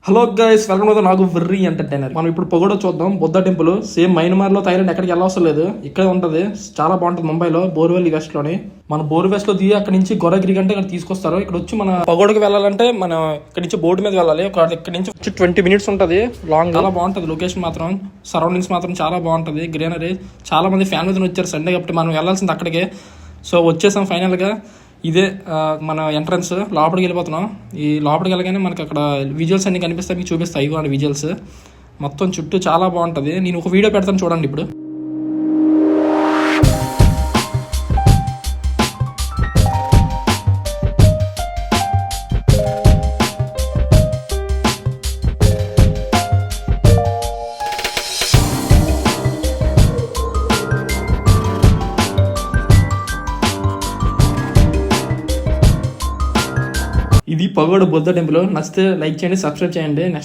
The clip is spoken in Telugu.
హలో గైస్, వెల్కమ్ టు నాకు వెర్రీ ఎంటర్టైనర్. మనం ఇప్పుడు పగోడా చూద్దాం. బుద్ధ టెంపుల్ సేమ్ మైన్మార్లో థాయిలాండ్ ఎక్కడికి వెళ్ళవసరం లేదు, ఇక్కడే ఉంటుంది. చాలా బాగుంటుంది. ముంబైలో బోర్వెల్ వెస్ట్ లోని మన బోర్ వెస్ట్ లో దిగి అక్కడ నుంచి గొరగిరి అంటే ఇక్కడ తీసుకొస్తారు. ఇక్కడ వచ్చి మన పగోడకి వెళ్ళాలంటే మనం ఇక్కడ నుంచి బోర్డు మీద వెళ్ళాలి. ఇక్కడ నుంచి వచ్చి 20 minutes ఉంటుంది లాంగ్. చాలా బాగుంటుంది లొకేషన్ మాత్రం, సరౌండింగ్స్ మాత్రం చాలా బాగుంటుంది. గ్రీనరీ, చాలా మంది ఫ్యామిలీతో వచ్చారు సండే కాబట్టి మనం వెళ్ళాల్సింది అక్కడికే. సో వచ్చేసాం ఫైనల్ గా. ఇదే మన ఎంట్రన్స్. లోపలికి వెళ్ళిపోతున్నాం. ఈ లోపలికి వెళ్ళగానే మనకి అక్కడ విజువల్స్ అన్ని కనిపిస్తాయి, మీకు చూపిస్తాయి. ఇవ్వండి విజువల్స్ మొత్తం చుట్టూ చాలా బాగుంటుంది. నేను ఒక వీడియో పెడతాను చూడండి ఇప్పుడు. ఇది పగోడా బుద్ధ టెంపుల్. నచ్చితే లైక్ చేయండి, సబ్స్క్రైబ్ చేయండి. నెక్స్ట్